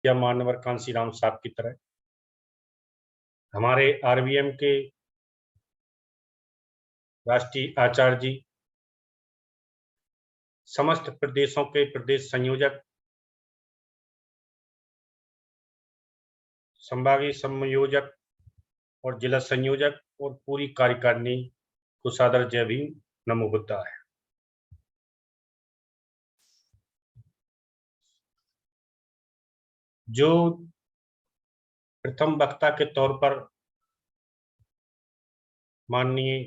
या मानवर कांसीराम साहब की तरह हमारे आरबीएम के राष्ट्रीय आचार्य जी, समस्त प्रदेशों के प्रदेश संयोजक, संभागीय संयोजक और जिला संयोजक और पूरी कार्यकारिणी को सादर जय भीम, नमो बुद्धाय। जो प्रथम वक्ता के तौर पर माननीय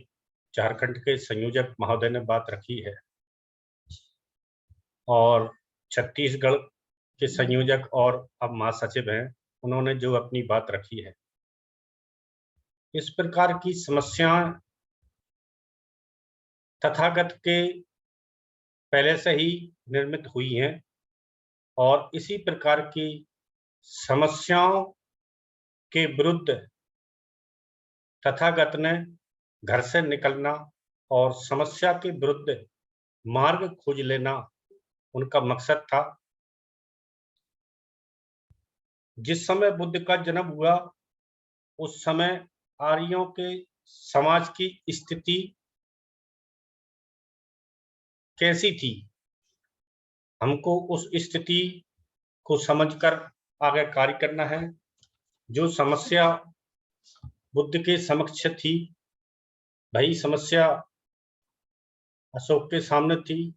झारखंड के संयोजक महोदय ने बात रखी है और छत्तीसगढ़ के संयोजक और अब महासचिव हैं, उन्होंने जो अपनी बात रखी है, इस प्रकार की समस्याएं तथागत के पहले से ही निर्मित हुई हैं और इसी प्रकार की समस्याओं के विरुद्ध तथागत ने घर से निकलना और समस्या के विरुद्ध मार्ग खोज लेना उनका मकसद था। जिस समय बुद्ध का जन्म हुआ उस समय आर्यों के समाज की स्थिति कैसी थी, हमको उस स्थिति को समझकर आगे कार्य करना है। जो समस्या बुद्ध के समक्ष थी, वही समस्या अशोक के सामने थी।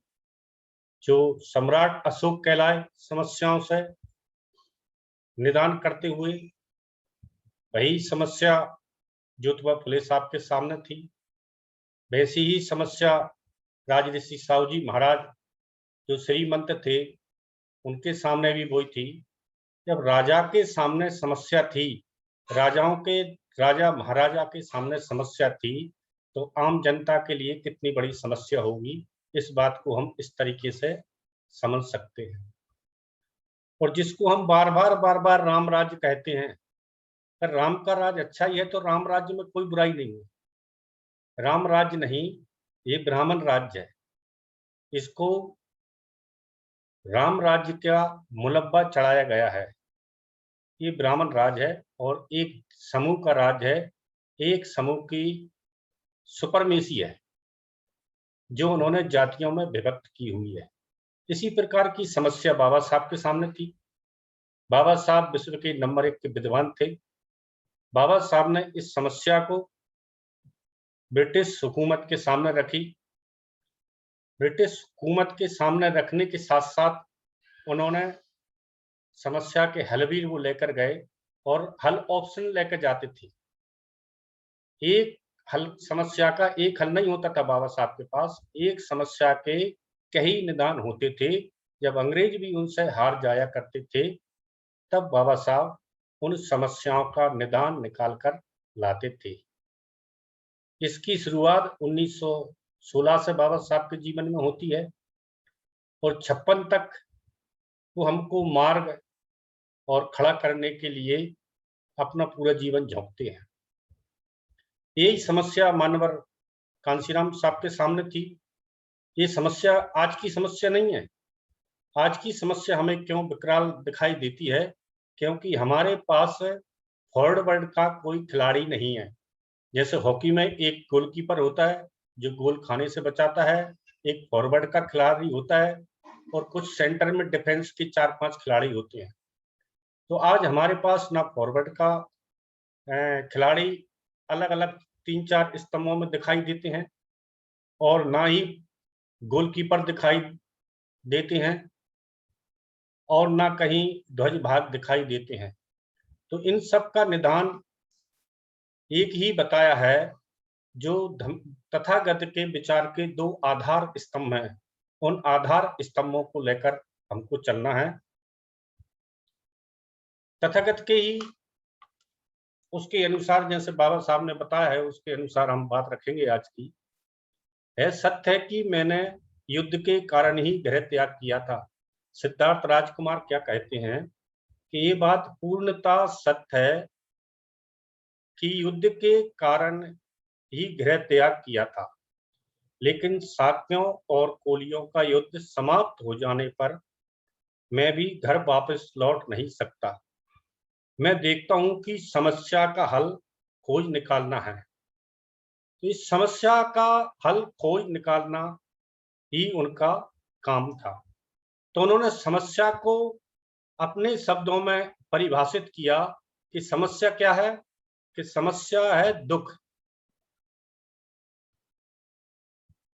जो सम्राट अशोक कहलाए समस्याओं से निदान करते हुए, वही समस्या ज्योतिबा फुले साहब के सामने थी। वैसी ही समस्या राजऋषि साहू जी महाराज जो श्रीमंत थे, उनके सामने भी वही थी। जब राजा के सामने समस्या थी, राजा महाराजा के सामने समस्या थी, तो आम जनता के लिए कितनी बड़ी समस्या होगी, इस बात को हम इस तरीके से समझ सकते हैं। और जिसको हम बार बार राम राज्य कहते हैं, अगर राम का राज अच्छा ही है तो राम राज्य में कोई बुराई नहीं है। राम राज्य नहीं, ये ब्राह्मण राज्य है। इसको राम राज्य का मुलब्बा चढ़ाया गया है। ये ब्राह्मण राज है और एक समूह का राज है, एक समूह की सुपरमेसी है जो उन्होंने जातियों में विभक्त की हुई है। इसी प्रकार की समस्या बाबा साहब के सामने थी। बाबा साहब विश्व के नंबर 1 के विद्वान थे। बाबा साहब ने इस समस्या को ब्रिटिश हुकूमत के सामने रखी। ब्रिटिश हुकूमत के सामने रखने के साथ साथ उन्होंने समस्या के हल भी वो लेकर गए और हल ऑप्शन लेकर जाते थे। एक हल समस्या का एक हल नहीं होता था बाबा साहब के पास, एक समस्या के कई निदान होते थे। जब अंग्रेज भी उनसे हार जाया करते थे, तब बाबा साहब उन समस्याओं का निदान निकाल कर लाते थे। इसकी शुरुआत 1916 से बाबा साहब के जीवन में होती है और 56 तक वो हमको मार्ग और खड़ा करने के लिए अपना पूरा जीवन झोंकते हैं। यही समस्या मानवर कांसीराम साहब के सामने थी। ये समस्या आज की समस्या नहीं है। आज की समस्या हमें क्यों विकराल दिखाई देती है? क्योंकि हमारे पास फॉरवर्ड का कोई खिलाड़ी नहीं है। जैसे हॉकी में एक गोलकीपर होता है जो गोल खाने से बचाता है, एक फॉरवर्ड का खिलाड़ी होता है और कुछ सेंटर में डिफेंस के 4-5 खिलाड़ी होते हैं। तो आज हमारे पास ना फॉरवर्ड का खिलाड़ी अलग अलग 3-4 स्तंभों में दिखाई देते हैं और ना ही गोलकीपर दिखाई देते हैं और ना कहीं ध्वज भाग दिखाई देते हैं। तो इन सब का निदान एक ही बताया है। जो तथागत के विचार के 2 आधार स्तंभ हैं, उन आधार स्तंभों को लेकर हमको चलना है। तथागत के ही उसके अनुसार, जैसे बाबा साहब ने बताया है, उसके अनुसार हम बात रखेंगे आज की। है सत्य है कि मैंने युद्ध के कारण ही गृह त्याग किया था। सिद्धार्थ राजकुमार क्या कहते हैं कि ये बात पूर्णतः सत्य है कि युद्ध के कारण ही गृह त्याग किया था, लेकिन शाक्यों और कोलियों का युद्ध समाप्त हो जाने पर मैं भी घर वापस लौट नहीं सकता। मैं देखता हूं कि समस्या का हल खोज निकालना है। तो इस समस्या का हल खोज निकालना ही उनका काम था। तो उन्होंने समस्या को अपने शब्दों में परिभाषित किया कि समस्या क्या है, कि समस्या है दुख।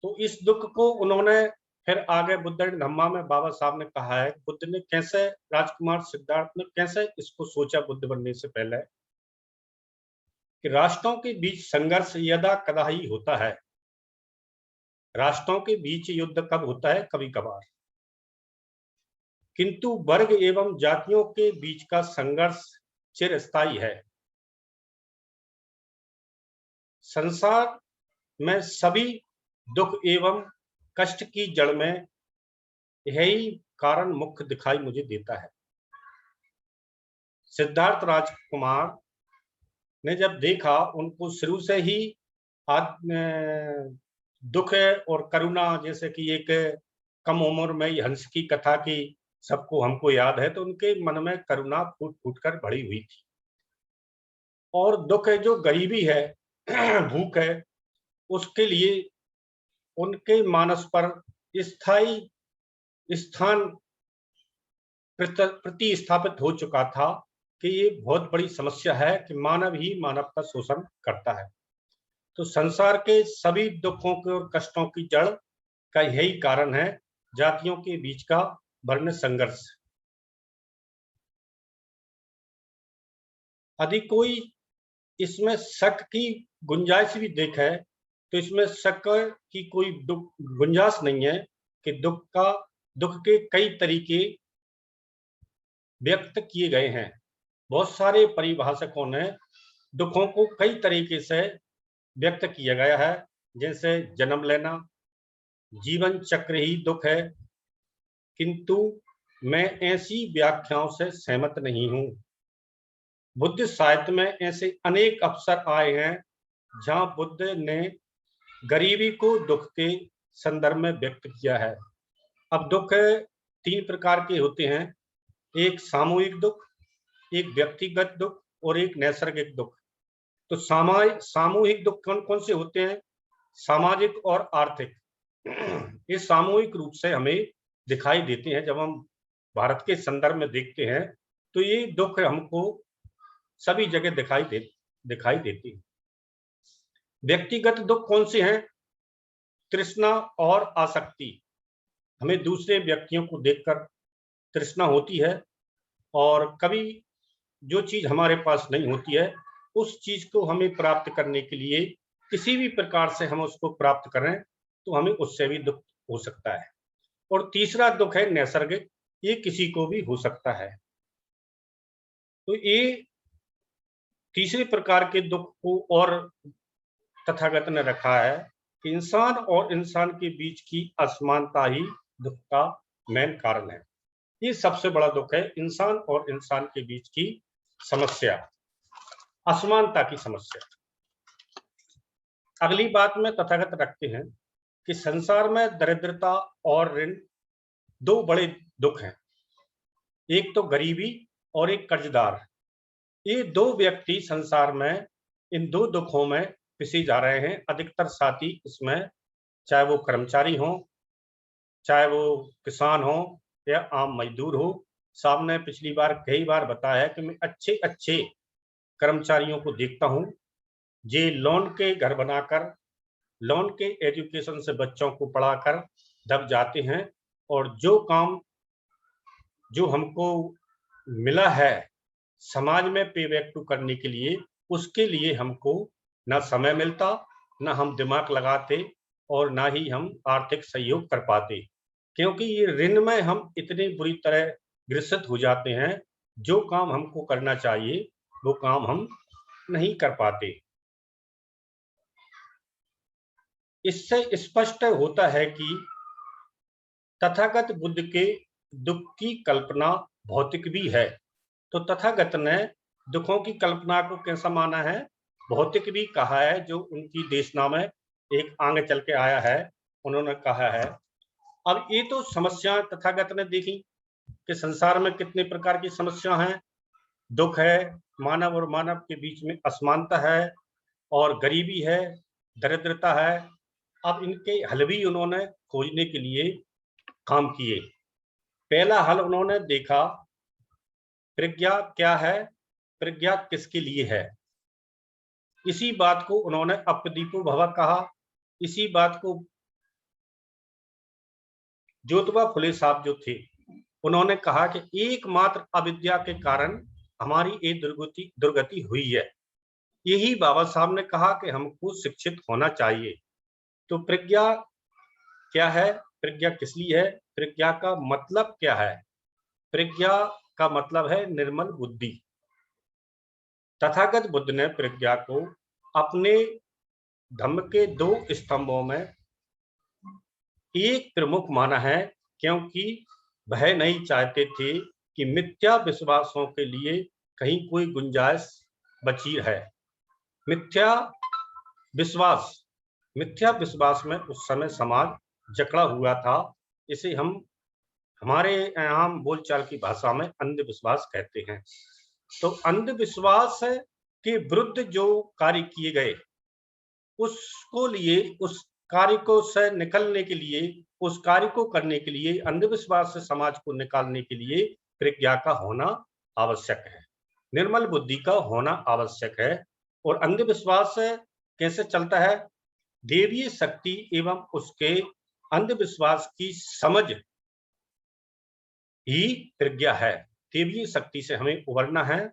तो इस दुख को उन्होंने फिर आगे बुद्ध धम्मा में बाबा साहब ने कहा है, बुद्ध ने कैसे, राजकुमार सिद्धार्थ ने कैसे इसको सोचा बुद्ध बनने से पहले, कि राष्ट्रों के बीच संघर्ष यदा कदा ही होता है। राष्ट्रों के बीच युद्ध कब होता है? कभी कभार। किंतु वर्ग एवं जातियों के बीच का संघर्ष चिरस्थायी है। संसार में सभी दुख एवं कष्ट की जड़ में यही कारण मुख्य दिखाई मुझे देता है। सिद्धार्थ राजकुमार ने जब देखा, उनको शुरू से ही दुख और करुणा, जैसे कि एक कम उम्र में ही हंस की कथा की सबको हमको याद है, तो उनके मन में करुणा फूट फूट कर भरी हुई थी। और दुख है, जो गरीबी है, भूख है, उसके लिए उनके मानस पर स्थायी स्थान प्रतिस्थापित हो चुका था कि ये बहुत बड़ी समस्या है कि मानव ही मानव का शोषण करता है। तो संसार के सभी दुखों के और कष्टों की जड़ का यही कारण है, जातियों के बीच का वर्ण संघर्ष। यदि कोई इसमें शक की गुंजाइश भी देखे, तो इसमें शक की कोई गुंजाइश नहीं है कि दुख के कई तरीके व्यक्त किए गए हैं। बहुत सारे परिभाषकों ने दुखों को कई तरीके से व्यक्त किया गया है, जैसे जन्म लेना, जीवन चक्र ही दुख है। किंतु मैं ऐसी व्याख्याओं से सहमत नहीं हूं। बुद्ध साहित्य में ऐसे अनेक अवसर आए हैं जहां बुद्ध ने गरीबी को दुख के संदर्भ में व्यक्त किया है। अब दुख 3 प्रकार के होते हैं, एक सामूहिक दुख, एक व्यक्तिगत दुख और एक नैसर्गिक दुख। तो सामूहिक दुख कौन कौन से होते हैं? सामाजिक और आर्थिक। ये सामूहिक रूप से हमें दिखाई देते हैं। जब हम भारत के संदर्भ में देखते हैं तो ये दुख हमको सभी जगह दिखाई देती है। व्यक्तिगत दुख कौन से हैं? तृष्णा और आसक्ति। हमें दूसरे व्यक्तियों को देखकर तृष्णा होती है, और कभी जो चीज हमारे पास नहीं होती है, उस चीज को हमें प्राप्त करने के लिए किसी भी प्रकार से हम उसको प्राप्त करें तो हमें उससे भी दुख हो सकता है। और तीसरा दुख है नैसर्गिक, ये किसी को भी हो सकता है। तो ये तीसरे प्रकार के दुख को और तथागत ने रखा है कि इंसान और इंसान के बीच की असमानता ही दुख का मेन कारण है। ये सबसे बड़ा दुख है, इंसान और इंसान के बीच की समस्या, असमानता की समस्या। अगली बात में तथागत रखते हैं कि संसार में दरिद्रता और ऋण 2 बड़े दुख हैं, एक तो गरीबी और एक कर्जदार। ये 2 व्यक्ति संसार में इन 2 दुखों में पिसे जा रहे हैं। अधिकतर साथी इसमें, चाहे वो कर्मचारी हो, चाहे वो किसान हो या आम मजदूर हो। साहब ने पिछली बार कई बार बताया कि मैं अच्छे अच्छे कर्मचारियों को देखता हूं, जे लोन के घर बनाकर, लोन के एजुकेशन से बच्चों को पढ़ाकर दब जाते हैं, और जो काम जो हमको मिला है समाज में पे बैक टू करने के लिए, उसके लिए हमको ना समय मिलता, ना हम दिमाग लगाते, और ना ही हम आर्थिक सहयोग कर पाते, क्योंकि ये ऋण में हम इतनी बुरी तरह ग्रसित हो जाते हैं, जो काम हमको करना चाहिए वो काम हम नहीं कर पाते। इससे स्पष्ट होता है कि तथागत बुद्ध के दुख की कल्पना भौतिक भी है। तो तथागत ने दुखों की कल्पना को कैसा माना है? भौतिक भी कहा है, जो उनकी देशना में एक आगे चल के आया है। उन्होंने कहा है, अब ये तो समस्या तथागत ने देखी, कि संसार में कितने प्रकार की समस्या हैं। दुख है, मानव और मानव के बीच में असमानता है, और गरीबी है, दरिद्रता है। अब इनके हल भी उन्होंने खोजने के लिए काम किए। पहला हल उन्होंने देखा, प्रज्ञा क्या है, प्रज्ञा किसके लिए है। इसी बात को उन्होंने अपदीपो भव कहा। इसी बात को ज्योतिबा फुले साहब जो थे, उन्होंने कहा कि एकमात्र अविद्या के कारण हमारी ये दुर्गति हुई है। यही बाबा साहब ने कहा कि हमको शिक्षित होना चाहिए। तो प्रज्ञा क्या है, प्रज्ञा किस लिए है, प्रज्ञा का मतलब क्या है। प्रज्ञा का मतलब है निर्मल बुद्धि। तथागत बुद्ध ने प्रज्ञा को अपने धम्म के 2 स्तंभों में एक प्रमुख माना है, क्योंकि वह नहीं चाहते थे कि मिथ्या विश्वासों के लिए कहीं कोई गुंजाइश बची है। मिथ्या विश्वास में उस समय समाज जकड़ा हुआ था। इसे हम हमारे आम बोलचाल की भाषा में अंधविश्वास कहते हैं। तो अंधविश्वास के विरुद्ध जो कार्य किए गए, उसको लिए, उस कार्य को से निकलने के लिए, उस कार्य को करने के लिए, अंधविश्वास से समाज को निकालने के लिए प्रज्ञा का होना आवश्यक है, निर्मल बुद्धि का होना आवश्यक है। और अंधविश्वास कैसे चलता है, देवीय शक्ति एवं उसके अंधविश्वास की समझ ही प्रज्ञा है। देवीय शक्ति से हमें उबरना है,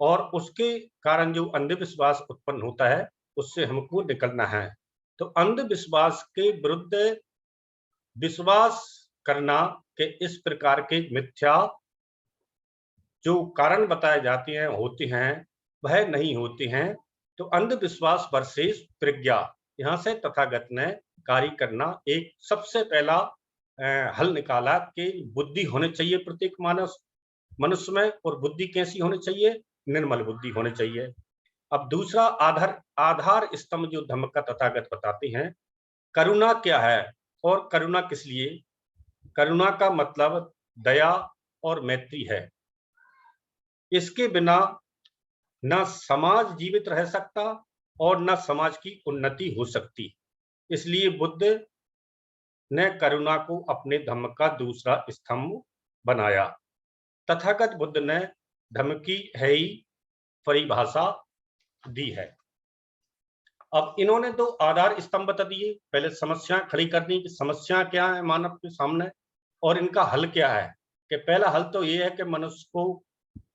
और उसके कारण जो अंधविश्वास उत्पन्न होता है उससे हमको निकलना है। तो अंधविश्वास के विरुद्ध विश्वास करना के इस प्रकार के मिथ्या जो कारण बताए जाते हैं होते हैं, वह नहीं होते हैं। तो अंधविश्वास वर्सेस प्रज्ञा, यहाँ से तथागत ने कार्य करना एक सबसे पहला हल निकाला कि बुद्धि होनी चाहिए प्रत्येक मनुष्य में। और बुद्धि कैसी होनी चाहिए, निर्मल बुद्धि होनी चाहिए। अब दूसरा आधार स्तंभ जो धम्म का तथागत बताते हैं, करुणा क्या है और करुणा किस लिए। करुणा का मतलब दया और मैत्री है। इसके बिना न समाज जीवित रह सकता और न समाज की उन्नति हो सकती। इसलिए बुद्ध ने करुणा को अपने धम्म का दूसरा स्तंभ बनाया। तथागत बुद्ध ने धम्म की है ही परिभाषा दी है। अब इन्होंने 2 आधार स्तंभ बता दिए। पहले समस्या खड़ी कर दी कि समस्या क्या है मानव के सामने और इनका हल क्या है। कि पहला हल तो ये है कि मनुष्य को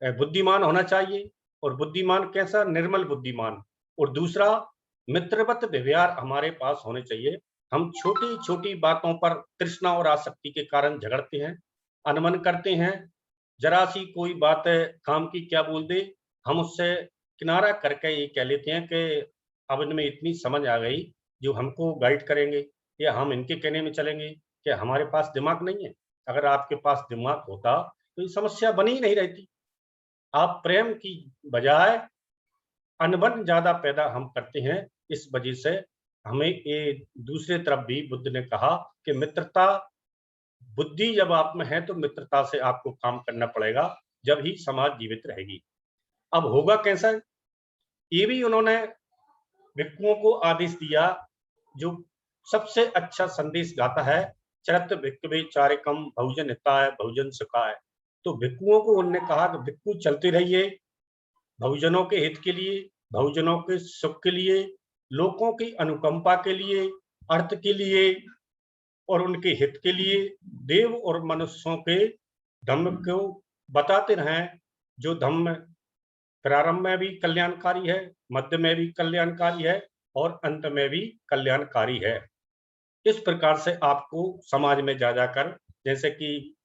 बुद्धिमान होना चाहिए, और बुद्धिमान कैसा, निर्मल बुद्धिमान। और दूसरा, मित्रवत व्यवहार हमारे पास होने चाहिए। हम छोटी छोटी बातों पर तृष्णा और आसक्ति के कारण झगड़ते हैं, अनमन करते हैं। जरा सी कोई बात काम की क्या बोल दे, हम उससे किनारा करके ये कह लेते हैं कि अब इनमें इतनी समझ आ गई जो हमको गाइड करेंगे, या हम इनके कहने में चलेंगे। कि हमारे पास दिमाग नहीं है। अगर आपके पास दिमाग होता तो ये समस्या बनी ही नहीं रहती। आप प्रेम की बजाय अनबन ज्यादा पैदा हम करते हैं। इस वजह से हमें ये दूसरे तरफ भी बुद्ध ने कहा कि मित्रता, बुद्धि जब आप में है तो मित्रता से आपको काम करना पड़ेगा, जब ही समाज जीवित रहेगी। अब होगा कैसा, ये भी उन्होंने भिक्षुओं को आदेश दिया। जो सबसे अच्छा संदेश गाता है, चरत भिक्षुवे चारिकम बहुजन हिताय बहुजन सुखाय। तो भिक्षुओं को उन्होंने कहा कि भिक्षु चलते रहिए बहुजनों के हित के लिए, बहुजनों के सुख के लिए, लोगों की अनुकंपा के लिए, अर्थ के लिए और उनके हित के लिए देव और मनुष्यों के धम्म को बताते रहें। जो धम्म प्रारंभ में भी कल्याणकारी है, मध्य में भी कल्याणकारी है और अंत में भी कल्याणकारी है। इस प्रकार से आपको समाज में जा जाकर, जैसे कि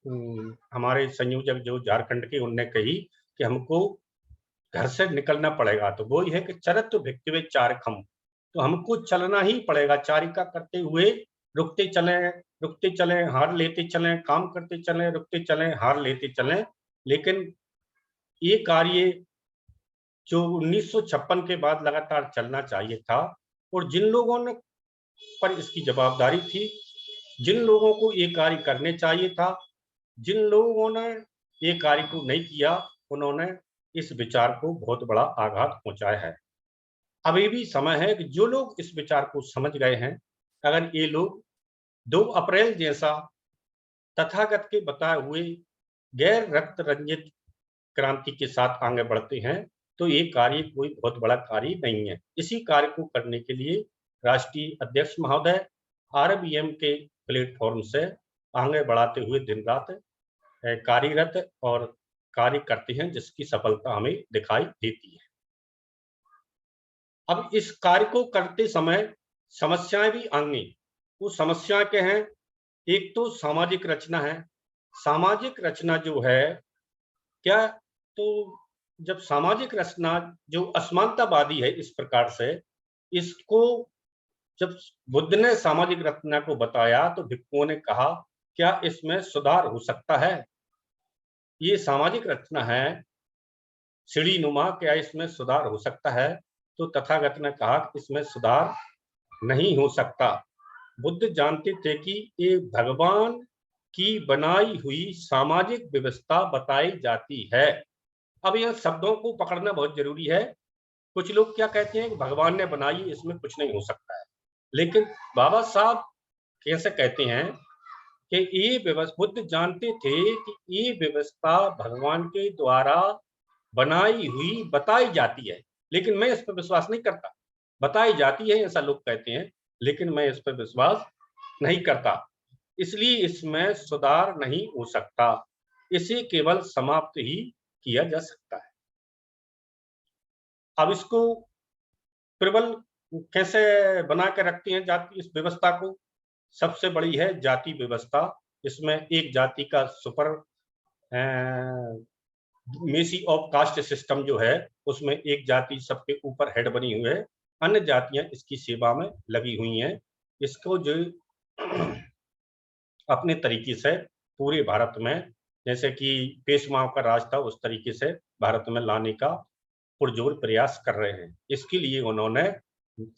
हमारे संयोजक जो झारखंड के, उनने कही कि हमको घर से निकलना पड़ेगा। तो वो ही है कि चरत भिक्षुवे चारकम, तो हमको चलना ही पड़ेगा। चारिका करते हुए रुकते चलें, हार लेते चलें, काम करते चलें, रुकते चलें, हार लेते चलें। लेकिन ये कार्य जो 1956 के बाद लगातार चलना चाहिए था, और जिन लोगों ने पर इसकी जवाबदारी थी, जिन लोगों को ये कार्य करने चाहिए था, जिन लोगों ने ये कार्य को नहीं किया, उन्होंने इस विचार को बहुत बड़ा आघात पहुंचाया है। अभी भी समय है कि जो लोग इस विचार को समझ गए हैं, अगर ये लोग 2 अप्रैल जैसा तथागत के बताए हुए गैर रक्त रंजित क्रांति के साथ आगे बढ़ते हैं, तो ये कार्य कोई बहुत बड़ा कार्य नहीं है। इसी कार्य को करने के लिए राष्ट्रीय अध्यक्ष महोदय आरबीएम के प्लेटफॉर्म से आगे बढ़ाते हुए दिन रात कार्यरत और कार्य करते हैं, जिसकी सफलता हमें दिखाई देती है। अब इस कार्य को करते समय समस्याएं भी आएंगी। वो समस्या क्या है? एक तो सामाजिक रचना है। सामाजिक रचना जो है क्या, तो जब सामाजिक रचना जो असमानतावादी है इस प्रकार से, इसको जब बुद्ध ने सामाजिक रचना को बताया तो भिक्षुओं ने कहा क्या इसमें सुधार हो सकता है? ये सामाजिक रचना है सीढ़ी नुमा, क्या इसमें सुधार हो सकता है? तो तथागत ने कहा इसमें सुधार नहीं हो सकता। बुद्ध जानते थे कि ये भगवान की बनाई हुई सामाजिक व्यवस्था बताई जाती है। अब यह शब्दों को पकड़ना बहुत जरूरी है। कुछ लोग क्या कहते हैं कि भगवान ने बनाई, इसमें कुछ नहीं हो सकता है, लेकिन बाबा साहब कैसे कहते हैं कि ये व्यवस्था, बुद्ध जानते थे कि ये व्यवस्था भगवान के द्वारा बनाई हुई बताई जाती है, लेकिन मैं इस पर विश्वास नहीं करता। बताई जाती है ऐसा लोग कहते हैं, लेकिन मैं इस पर विश्वास नहीं करता, इसलिए इसमें सुधार नहीं हो सकता। इसे केवल समाप्त ही किया जा सकता है। अब इसको प्रबल कैसे बना के रखते हैं जाति इस व्यवस्था को? सबसे बड़ी है जाति व्यवस्था। इसमें एक जाति का supremacy of caste system जो है, उसमें एक जाति सबके ऊपर हेड बनी हुई है, अन्य जातियां इसकी सेवा में लगी हुई हैं। इसको जो अपने तरीके से पूरे भारत में, जैसे कि पेशवाओं का राज था, उस तरीके से भारत में लाने का पुरजोर प्रयास कर रहे हैं। इसके लिए उन्होंने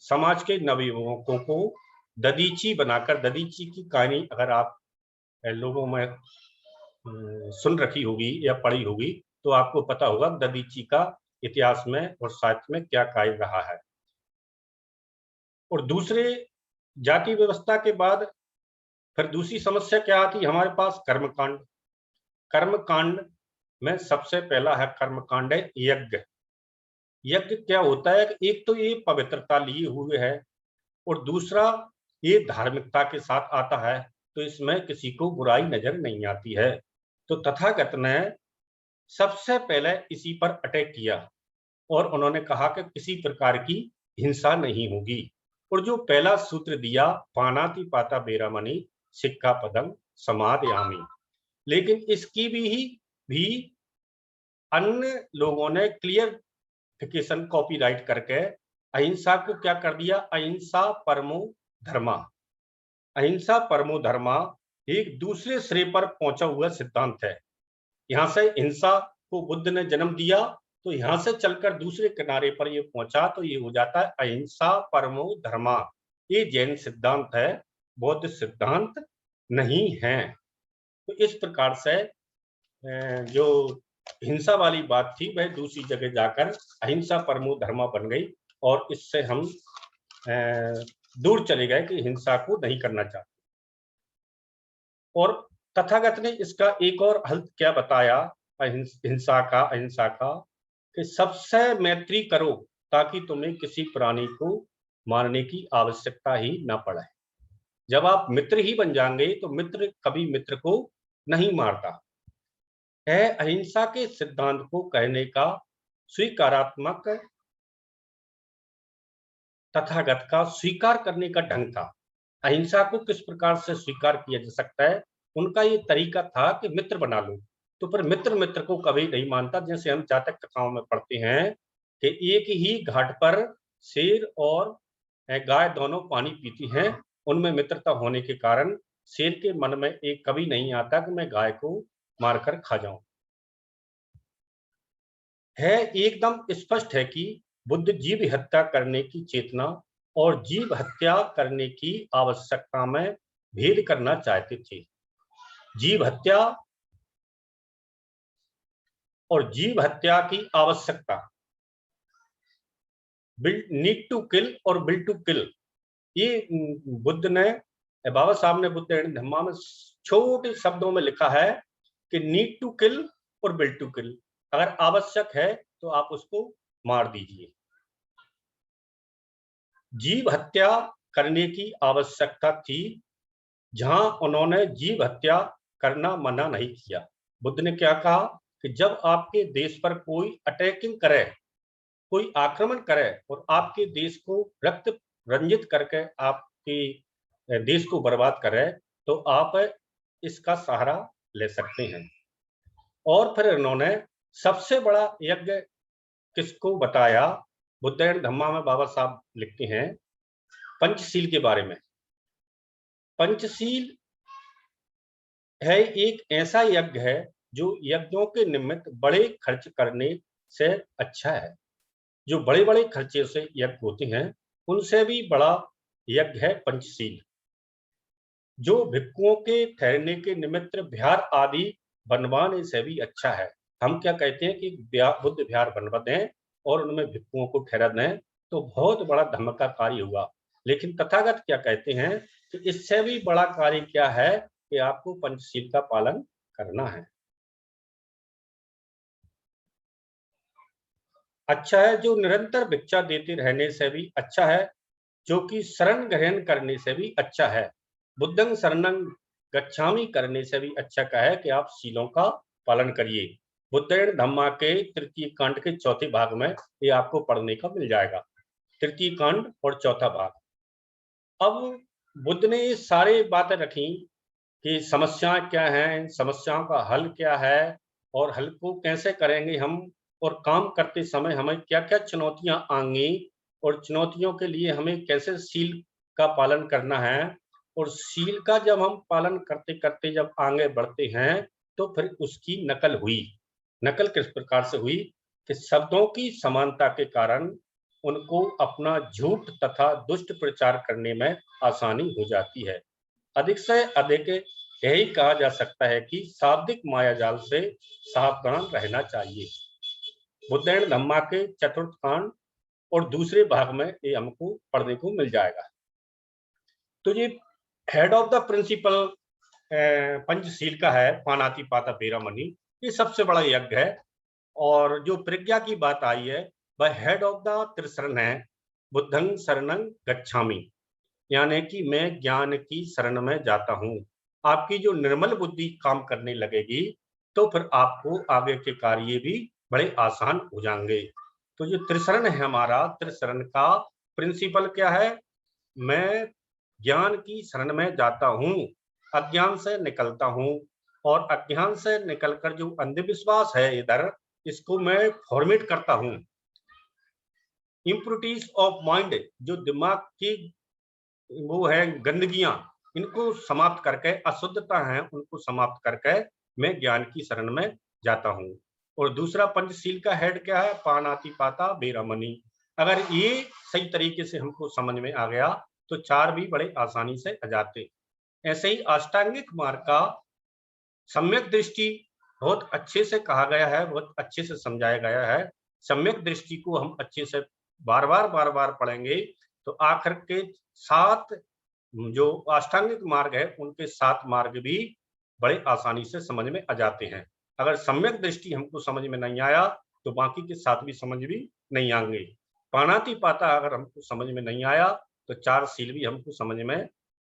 समाज के नवयुवकों को ददीची बनाकर, ददीची की कहानी अगर आप लोगों में सुन रखी होगी या पढ़ी होगी तो आपको पता होगा ददीची का इतिहास में और साहित्य में क्या कार्य रहा है। और दूसरे जाति व्यवस्था के बाद फिर दूसरी समस्या क्या आती? हमारे पास कर्मकांड। कर्मकांड में सबसे पहला है कर्मकांड है यज्ञ। यज्ञ क्या होता है? एक तो ये पवित्रता लिए हुए है और दूसरा ये धार्मिकता के साथ आता है, तो इसमें किसी को बुराई नजर नहीं आती है। तो तथागत ने सबसे पहले इसी पर अटैक किया और उन्होंने कहा कि किसी प्रकार की हिंसा नहीं होगी। और जो पहला सूत्र दिया, पानाति पाता बेरामणि सिक्का पदम समादयामि, लेकिन इसकी भी अन्य लोगों ने क्लियरिफिकेशन कॉपीराइट करके अहिंसा को क्या कर दिया? अहिंसा परमो धर्मा। अहिंसा परमो धर्मा एक दूसरे सिरे पर पहुंचा हुआ सिद्धांत है। यहां से हिंसा को बुद्ध ने जन्म दिया, तो यहां से चलकर दूसरे किनारे पर ये पहुंचा, तो ये हो जाता है अहिंसा परमो धर्मा। ये जैन सिद्धांत है, बौद्ध सिद्धांत नहीं है। तो इस प्रकार से जो हिंसा वाली बात थी वह दूसरी जगह जाकर अहिंसा परमो धर्मा बन गई, और इससे हम दूर चले गए कि हिंसा को नहीं करना चाहते। और तथागत ने इसका एक और हल क्या बताया अहिंसा का, कि सबसे मैत्री करो ताकि तुम्हें किसी प्राणी को मारने की आवश्यकता ही ना पड़े। जब आप मित्र ही बन जाएंगे तो मित्र कभी मित्र को नहीं मारता है। अहिंसा के सिद्धांत को कहने का स्वीकारात्मक तथागत का स्वीकार करने का ढंग था। अहिंसा को किस प्रकार से स्वीकार किया जा सकता है? उनका ये तरीका था कि मित्र बना लो। तो पर मित्र मित्र को कभी नहीं मानता। जैसे हम जातक कथाओं में पढ़ते हैं कि एक ही घाट पर शेर और गाय दोनों पानी पीती हैं, उनमें मित्रता होने के कारण शेर के मन में एक कभी नहीं आता कि मैं गाय को मारकर खा जाऊं। है एकदम स्पष्ट है कि बुद्ध जीव हत्या करने की चेतना और जीव हत्या करने की आवश्यकता में भेद करना चाहते थे। जीव हत्या और जीव हत्या की आवश्यकता, नीड टू किल और विल टू किल, ये बुद्ध ने, बाबा साहब ने बुद्ध एंड धम्मा में छोटे शब्दों में लिखा है कि नीड टू किल और विल टू किल, अगर आवश्यक है तो आप उसको मार दीजिए। जीव हत्या करने की आवश्यकता थी, जहां उन्होंने जीव हत्या करना मना नहीं किया। बुद्ध ने क्या कहा कि जब आपके देश पर कोई अटैकिंग करे, कोई आक्रमण करे और आपके देश को रक्त रंजित करके आपके देश को बर्बाद करे, तो आप इसका सहारा ले सकते हैं। और फिर इन्होंने सबसे बड़ा यज्ञ किसको बताया, बुद्ध एंड धम्मा में बाबा साहब लिखते हैं पंचशील के बारे में। पंचशील है एक ऐसा यज्ञ है जो यज्ञों के निमित्त बड़े खर्च करने से अच्छा है। जो बड़े बड़े खर्चे से यज्ञ होते हैं उनसे भी बड़ा यज्ञ है पंचशील, जो भिक्षुओं के ठहरने के निमित्त विहार आदि बनवाने से भी अच्छा है। हम क्या कहते हैं कि बुद्ध विहार बनवा दें और उनमें भिक्षुओं को ठहरा दें तो बहुत बड़ा धर्म का कार्य हुआ, लेकिन तथागत क्या कहते हैं कि इससे भी बड़ा कार्य क्या है कि आपको पंचशील का पालन करना है। अच्छा है जो निरंतर भिक्षा देते रहने से भी अच्छा है, जो कि शरण ग्रहण करने से भी अच्छा है। बुद्धं शरणं गच्छामि करने से भी अच्छा का है कि आप शीलों का पालन करिए। बुद्ध एंड धम्मा के तृतीय कांड के चौथे भाग में ये आपको पढ़ने का मिल जाएगा, तृतीय कांड और चौथा भाग। अब बुद्ध ने ये सारी बातें रखी कि समस्याएं क्या हैं, समस्याओं का हल क्या है और हल को कैसे करेंगे हम, और काम करते समय हमें क्या क्या चुनौतियां आएंगी और चुनौतियों के लिए हमें कैसे शील का पालन करना है। और शील का जब हम पालन करते करते जब आगे बढ़ते हैं तो फिर उसकी नकल हुई। नकल किस प्रकार से हुई कि शब्दों की समानता के कारण उनको अपना झूठ तथा दुष्ट प्रचार करने में आसानी हो जाती है। अधिक से अधिक यही कहा जा सकता है कि शाब्दिक मायाजाल से सावधान रहना चाहिए। बुद्ध एंड धम्मा के चतुर्थ कांड और दूसरे भाग में ये हमको पढ़ने को मिल जाएगा। तो ये head of the principle Panchsheel का है पानातिपाता वेरमणि, ये सबसे बड़ा यज्ञ है। और जो प्रज्ञा की बात आई है वह हेड ऑफ द त्रिशरण है, बुद्धं शरणं गच्छामि, यानी कि मैं ज्ञान की शरण में जाता हूँ। आपकी जो निर्मल बुद्धि काम करने लगेगी तो फिर आपको आगे के कार्य भी बड़े आसान हो जाएंगे। तो जो त्रिशरण है हमारा, त्रिशरण का प्रिंसिपल क्या है, मैं ज्ञान की शरण में जाता हूँ, अज्ञान से निकलता हूँ, और अज्ञान से निकलकर जो अंधविश्वास है इधर, इसको मैं फॉर्मेट करता हूँ। इम्प्योरिटीज ऑफ माइंड, जो दिमाग की वो है गंदगियां, इनको समाप्त करके, अशुद्धता है उनको समाप्त करके मैं ज्ञान की शरण में जाता हूँ। और दूसरा पंचशील का हेड क्या है, पानातिपाता वेरमणि। अगर ये सही तरीके से हमको समझ में आ गया तो चार भी बड़े आसानी से आ जाते। ऐसे ही अष्टांगिक मार्ग का सम्यक दृष्टि बहुत अच्छे से कहा गया है, बहुत अच्छे से समझाया गया है। सम्यक दृष्टि को हम अच्छे से बार बार पढ़ेंगे तो आखिर के 7 जो अष्टांगिक मार्ग है उनके 7 मार्ग भी बड़े आसानी से समझ में आ जाते हैं। अगर सम्यक दृष्टि हमको समझ में नहीं आया तो बाकी के 7 भी समझ भी नहीं आएंगे। पानातिपाता अगर हमको समझ में नहीं आया तो 4 शील भी हमको समझ में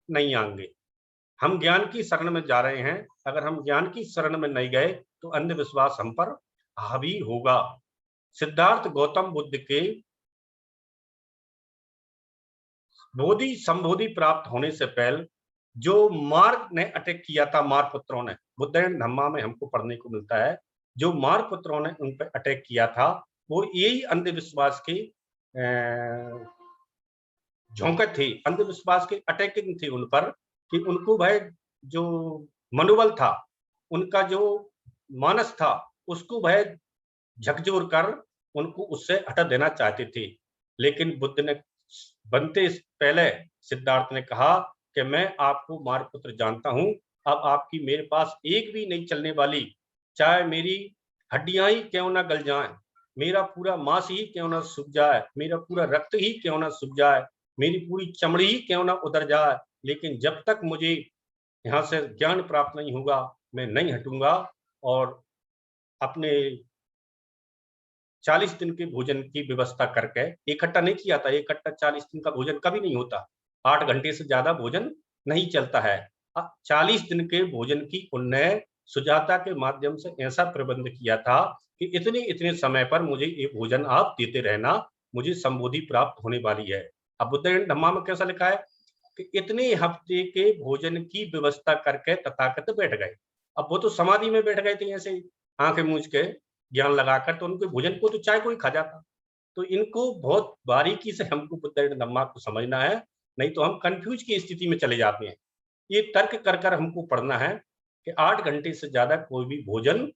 नहीं आएंगे। हम ज्ञान की शरण में जा रहे हैं, अगर हम ज्ञान की शरण में नहीं गए तो अंधविश्वास हम पर हावी होगा। सिद्धार्थ गौतम बुद्ध के बोधि संबोधि प्राप्त होने से पहले जो मार्ग ने अटैक किया था, मार पुत्रों ने, बुद्ध एंड धम्मा में हमको पढ़ने को मिलता है, जो मार पुत्रों ने उन पर अटैक किया था वो यही अंधविश्वास की झोंके थी, अंधविश्वास की अटैकिंग थी उन पर, कि उनको भाई जो मनोबल था, उनका जो मानस था, उसको भाई झकझोर कर उनको उससे हटा देना चाहते थे। लेकिन बुद्ध ने बनते पहले सिद्धार्थ ने कहा कि मैं आपको मारपुत्र जानता हूं, अब आपकी मेरे पास एक भी नहीं चलने वाली, चाहे मेरी हड्डियां ही क्यों ना गल जाएं, मेरा पूरा मांस ही क्यों ना सूख जाए, मेरा पूरा रक्त ही क्यों ना सूख जाए, मेरी पूरी चमड़ी ही क्यों ना उतर जाए, लेकिन जब तक मुझे यहाँ से ज्ञान प्राप्त नहीं होगा मैं नहीं हटूंगा। और अपने 40 दिन के भोजन की व्यवस्था करके, इकट्ठा नहीं किया था, इकट्ठा 40 दिन का भोजन कभी नहीं होता, 8 घंटे से ज्यादा भोजन नहीं चलता है। 40 दिन के भोजन की उनने सुजाता के माध्यम से ऐसा प्रबंध किया था कि इतने इतने समय पर मुझे ये भोजन आप देते रहना, मुझे संबोधि प्राप्त होने वाली है। अब बुद्ध धम्मा में कैसा लिखा है कि इतने हफ्ते के भोजन की व्यवस्था करके तथागत बैठ गए। अब वो तो समाधि में बैठ गए थे ऐसे आंखें मूझ के ज्ञान लगाकर, तो उनके भोजन को तो चाय कोई खा जाता। तो इनको बहुत बारीकी से हमको बुद्ध धम्मा को समझना है, नहीं तो हम कंफ्यूज की स्थिति में चले जाते हैं। ये तर्क कर कर हमको पढ़ना है कि 8 घंटे से ज्यादा कोई भी भोजन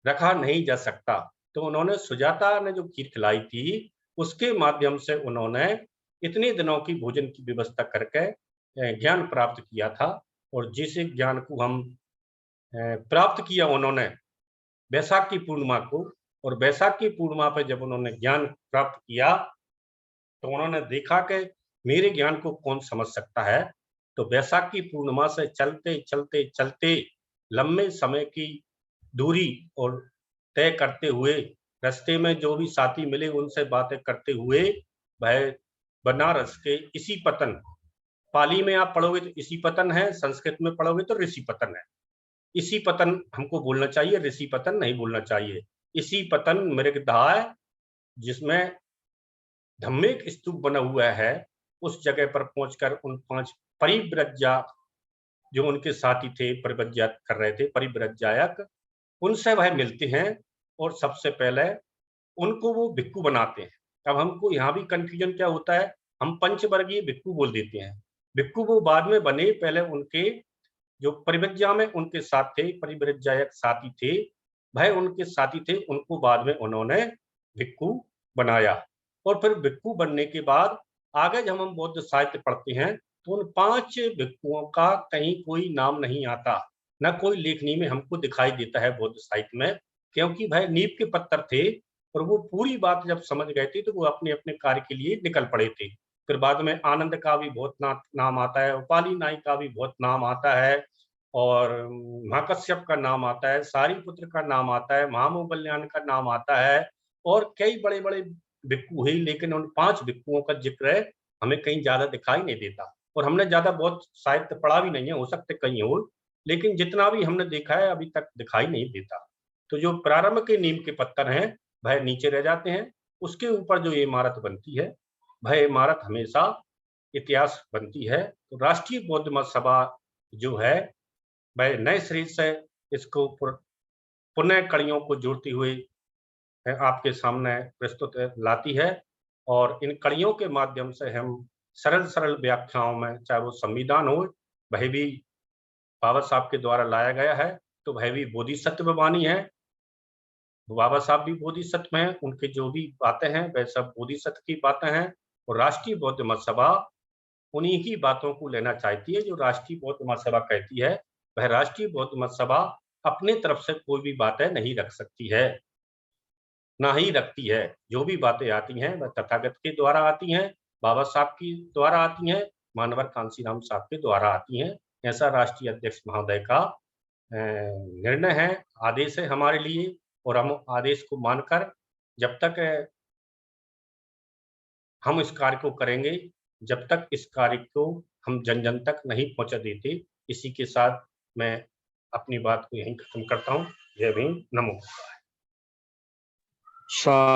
रखा नहीं जा सकता। तो उन्होंने सुजाता ने जो खीर खिलाई थी उसके माध्यम से उन्होंने इतने दिनों की भोजन की व्यवस्था करके ज्ञान प्राप्त किया था। और जिस ज्ञान को हम प्राप्त किया उन्होंने बैसाख की पूर्णिमा को, और बैसाख की पूर्णिमा पर जब उन्होंने ज्ञान प्राप्त किया तो उन्होंने देखा कि मेरे ज्ञान को कौन समझ सकता है। तो बैसाख की पूर्णिमा से चलते चलते चलते लंबे समय की दूरी और तय करते हुए रास्ते में जो भी साथी मिले उनसे बातें करते हुए वह बनारस के इसी पतन, पाली में आप पढ़ोगे तो इसी पतन है, संस्कृत में पढ़ोगे तो ऋषि पतन है। इसी पतन हमको बोलना चाहिए, ऋषि पतन नहीं बोलना चाहिए। इसी पतन मृगधाय जिसमें धम्मेक स्तूप बना हुआ है, उस जगह पर पहुंचकर उन 5 परिव्रजा जो उनके साथी थे, परिव्रजा कर रहे थे, परिव्रजायक, उनसे वह मिलते हैं और सबसे पहले उनको वो भिक्खु बनाते हैं। अब हमको यहाँ भी कंफ्यूजन क्या होता है, हम पंचवर्गीय भिक्खु बोल देते हैं। भिक्खु वो बाद में बने, पहले उनके जो परिव्रजा में उनके साथ थे, परिव्रजायक साथी थे, भाई उनके साथी थे, उनको बाद में उन्होंने भिक्खु बनाया। और फिर भिक्खु बनने के बाद आगे जब हम बौद्ध साहित्य पढ़ते हैं तो उन 5 भिक्खुओं का कहीं कोई नाम नहीं आता, न कोई लेखनी में हमको दिखाई देता है बौद्ध साहित्य में, क्योंकि भाई नींव के पत्थर थे और वो पूरी बात जब समझ गए थे तो वो अपने अपने कार्य के लिए निकल पड़े थे। फिर बाद में आनंद का भी बहुत नाम आता है, उपाली नाई का भी बहुत नाम आता है, और महाकश्यप का नाम आता है, सारीपुत्र का नाम आता है, महामोगल्यान का नाम आता है, और कई बड़े बड़े भिक्खु हुई, लेकिन उन 5 भिक्खुओं का जिक्र हमें कहीं ज्यादा दिखाई नहीं देता। और हमने ज्यादा बहुत साहित्य पढ़ा भी नहीं है, हो सकते कहीं और, लेकिन जितना भी हमने देखा है अभी तक दिखाई नहीं देता। तो जो प्रारंभ के नीम के पत्थर हैं वह नीचे रह जाते हैं, उसके ऊपर जो ये इमारत बनती है वह इमारत हमेशा इतिहास बनती है। तो राष्ट्रीय बौद्ध महासभा जो है वह नए सिरे से इसको पुनः कड़ियों को जोड़ती हुई आपके सामने प्रस्तुत लाती है। और इन कड़ियों के माध्यम से हम सरल सरल व्याख्याओं में, चाहे वो संविधान हो वह भी बाबा साहब के द्वारा लाया गया है, तो वह भी बोधिसत्व वाणी है। बाबा साहब भी बोधिसत्व हैं, उनके जो भी बातें हैं वह सब बोधिसत्व की बातें हैं। और राष्ट्रीय बौद्ध महासभा उन्हीं की बातों को लेना चाहती है जो राष्ट्रीय बौद्ध महासभा कहती है। वह राष्ट्रीय बौद्ध महासभा अपने तरफ से कोई भी बातें नहीं रख सकती है, ना ही रखती है। जो भी बातें आती हैं वह तथागत के द्वारा आती हैं, बाबा साहब के द्वारा आती हैं, मानवर कांसीराम साहब के द्वारा आती हैं। ऐसा राष्ट्रीय अध्यक्ष महोदय का निर्णय है, आदेश है हमारे लिए। और हम आदेश को मानकर जब तक हम इस कार्य को करेंगे, जब तक इस कार्य को हम जन जन तक नहीं पहुंचा देते। इसी के साथ मैं अपनी बात को यहीं खत्म करता हूँ। जय भीम, नमो।